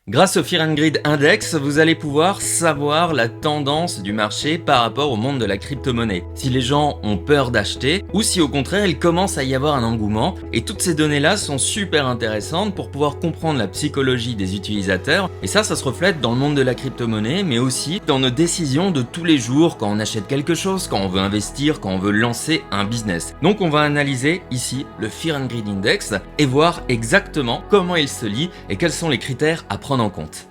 Grâce au Fear and Greed Index, vous allez pouvoir savoir la tendance du marché par rapport au monde de la crypto-monnaie. Si les gens ont peur d'acheter ou si au contraire il commence à y avoir un engouement. Et toutes ces données-là sont super intéressantes pour pouvoir comprendre la psychologie des utilisateurs. Et ça se reflète dans le monde de la crypto-monnaie, mais aussi dans nos décisions de tous les jours quand on achète quelque chose, quand on veut investir, quand on veut lancer un business. Donc on va analyser ici le Fear and Greed Index et voir exactement comment il se lit et quels sont les critères à prendre en compte.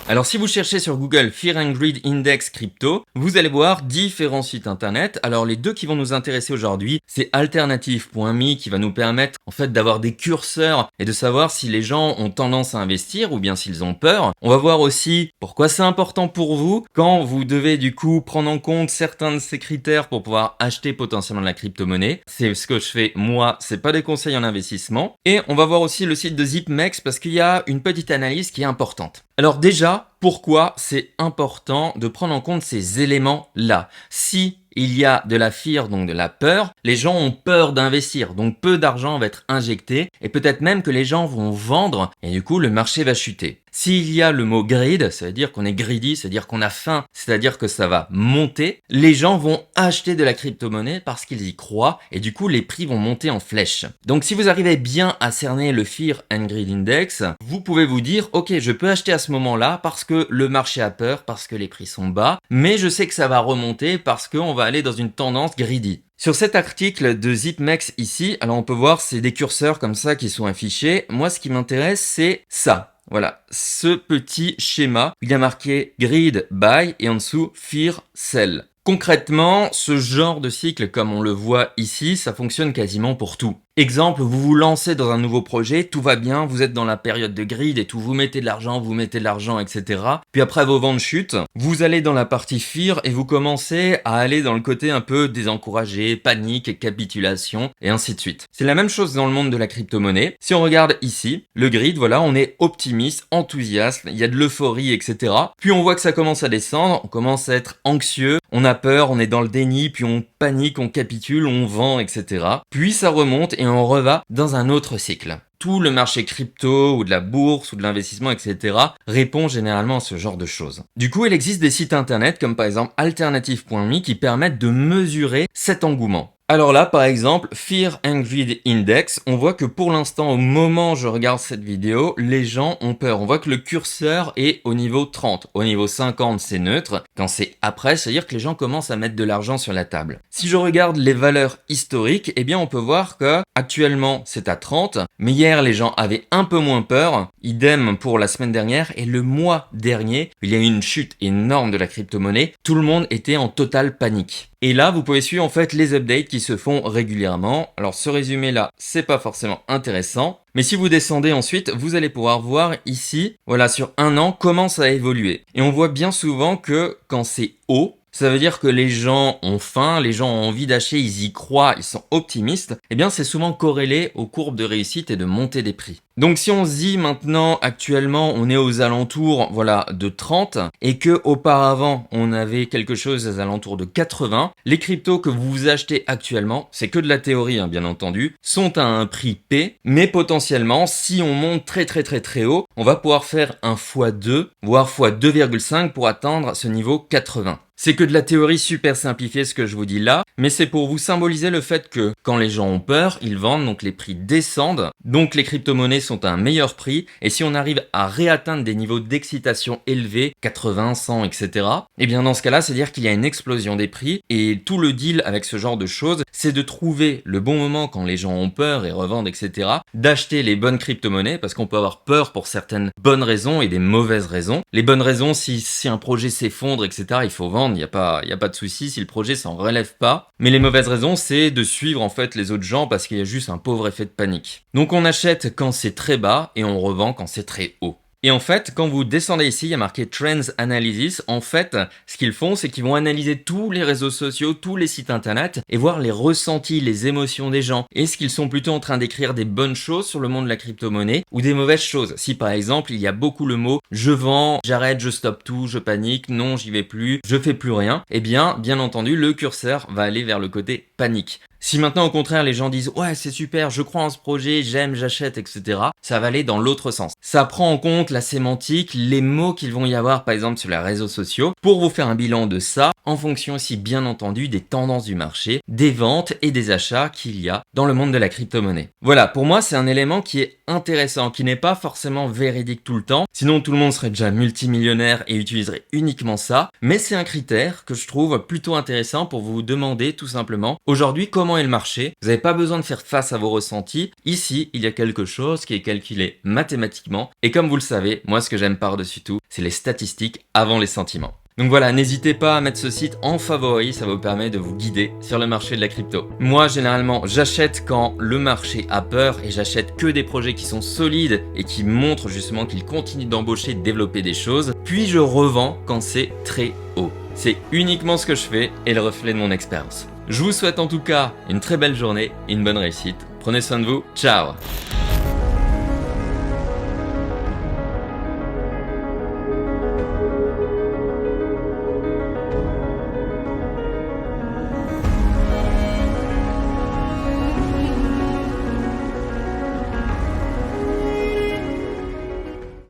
Alors si vous cherchez sur Google Fear and Greed Index Crypto, vous allez voir différents sites internet. Alors les deux qui vont nous intéresser aujourd'hui, c'est alternative.me qui va nous permettre en fait d'avoir des curseurs et de savoir si les gens ont tendance à investir ou bien s'ils ont peur. On va voir aussi pourquoi c'est important pour vous quand vous devez du coup prendre en compte certains de ces critères pour pouvoir acheter potentiellement de la crypto-monnaie. C'est ce que je fais moi, c'est pas des conseils en investissement. Et on va voir aussi le site de ZipMex parce qu'il y a une petite analyse qui est importante. Alors déjà, pourquoi c'est important de prendre en compte ces éléments-là? Si il y a de la fear, donc de la peur, les gens ont peur d'investir, donc peu d'argent va être injecté et peut-être même que les gens vont vendre et du coup le marché va chuter. S'il y a le mot greed, ça veut dire qu'on est greedy, c'est-à-dire qu'on a faim, c'est-à-dire que ça va monter, les gens vont acheter de la crypto-monnaie parce qu'ils y croient et du coup les prix vont monter en flèche. Donc si vous arrivez bien à cerner le Fear and Greed Index, vous pouvez vous dire ok, je peux acheter à ce moment-là parce que le marché a peur, parce que les prix sont bas, mais je sais que ça va remonter parce qu'on va aller dans une tendance greedy. Sur cet article de ZipMex ici, alors on peut voir c'est des curseurs comme ça qui sont affichés. Moi ce qui m'intéresse c'est ça. Voilà, ce petit schéma, il y a marqué Greed Buy et en dessous Fear Sell. Concrètement, ce genre de cycle, comme on le voit ici, ça fonctionne quasiment pour tout. Exemple, vous vous lancez dans un nouveau projet, tout va bien, vous êtes dans la période de greed et tout, vous mettez de l'argent, etc. Puis après vos ventes chutent, vous allez dans la partie fear et vous commencez à aller dans le côté un peu désencouragé, panique, capitulation et ainsi de suite. C'est la même chose dans le monde de la crypto-monnaie. Si on regarde ici, le greed, voilà, on est optimiste, enthousiaste, il y a de l'euphorie, etc. Puis on voit que ça commence à descendre, on commence à être anxieux, on a peur, on est dans le déni, puis on panique, on capitule, on vend, etc. Puis ça remonte et on reva dans un autre cycle. Tout le marché crypto ou de la bourse ou de l'investissement, etc. répond généralement à ce genre de choses. Du coup, il existe des sites internet comme par exemple alternative.me qui permettent de mesurer cet engouement. Alors là, par exemple, Fear and Greed Index, on voit que pour l'instant, au moment où je regarde cette vidéo, les gens ont peur. On voit que le curseur est au niveau 30. Au niveau 50, c'est neutre. Quand c'est après, c'est-à-dire que les gens commencent à mettre de l'argent sur la table. Si je regarde les valeurs historiques, eh bien, on peut voir que actuellement, c'est à 30. Mais hier, les gens avaient un peu moins peur. Idem pour la semaine dernière. Et le mois dernier, il y a eu une chute énorme de la crypto-monnaie. Tout le monde était en totale panique. Et là, vous pouvez suivre en fait les updates qui se font régulièrement. Alors ce résumé là, c'est pas forcément intéressant. Mais si vous descendez ensuite, vous allez pouvoir voir ici, voilà, sur un an, comment ça a évolué. Et on voit bien souvent que quand c'est haut, ça veut dire que les gens ont faim, les gens ont envie d'acheter, ils y croient, ils sont optimistes. Eh bien, c'est souvent corrélé aux courbes de réussite et de montée des prix. Donc si on se dit maintenant, actuellement, on est aux alentours, voilà, de 30 et que auparavant, on avait quelque chose aux alentours de 80, les cryptos que vous achetez actuellement, c'est que de la théorie, hein, bien entendu, sont à un prix P, mais potentiellement, si on monte très haut, on va pouvoir faire un x2, voire x2,5 pour atteindre ce niveau 80. C'est que de la théorie super simplifiée ce que je vous dis là, mais c'est pour vous symboliser le fait que quand les gens ont peur, ils vendent, donc les prix descendent, donc les crypto-monnaies sont à un meilleur prix, et si on arrive à réatteindre des niveaux d'excitation élevés, 80, 100, etc., et bien dans ce cas-là, c'est-à-dire qu'il y a une explosion des prix, et tout le deal avec ce genre de choses, c'est de trouver le bon moment quand les gens ont peur et revendent, etc., d'acheter les bonnes crypto-monnaies, parce qu'on peut avoir peur pour certaines bonnes raisons et des mauvaises raisons. Les bonnes raisons, si un projet s'effondre, etc., il faut vendre, il n'y a pas de souci si le projet s'en relève pas. Mais les mauvaises raisons, c'est de suivre en fait les autres gens parce qu'il y a juste un pauvre effet de panique. Donc on achète quand c'est très bas et on revend quand c'est très haut. Et en fait, quand vous descendez ici, il y a marqué Trends Analysis. En fait, ce qu'ils font, c'est qu'ils vont analyser tous les réseaux sociaux, tous les sites internet et voir les ressentis, les émotions des gens. Est-ce qu'ils sont plutôt en train d'écrire des bonnes choses sur le monde de la crypto-monnaie ou des mauvaises choses? Si par exemple, il y a beaucoup le mot je vends, j'arrête, je stoppe tout, je panique, non, j'y vais plus, je fais plus rien, eh bien entendu, le curseur va aller vers le côté panique. Si maintenant au contraire les gens disent ouais c'est super, je crois en ce projet, j'aime, j'achète, etc. ça va aller dans l'autre sens. Ça prend en compte la sémantique, les mots qu'ils vont y avoir par exemple sur les réseaux sociaux pour vous faire un bilan de ça en fonction aussi bien entendu des tendances du marché, des ventes et des achats qu'il y a dans le monde de la crypto-monnaie. Voilà, pour moi c'est un élément qui est intéressant, qui n'est pas forcément véridique tout le temps, sinon tout le monde serait déjà multimillionnaire et utiliserait uniquement ça, mais c'est un critère que je trouve plutôt intéressant pour vous demander tout simplement aujourd'hui comment est le marché. Vous n'avez pas besoin de faire face à vos ressentis. Ici, il y a quelque chose qui est calculé mathématiquement. Et comme vous le savez, moi ce que j'aime par-dessus tout, c'est les statistiques avant les sentiments. Donc voilà, n'hésitez pas à mettre ce site en favori, ça vous permet de vous guider sur le marché de la crypto. Moi, généralement, j'achète quand le marché a peur et j'achète que des projets qui sont solides et qui montrent justement qu'ils continuent d'embaucher, de développer des choses. Puis je revends quand c'est très haut. C'est uniquement ce que je fais et le reflet de mon expérience. Je vous souhaite en tout cas une très belle journée et une bonne réussite. Prenez soin de vous, ciao!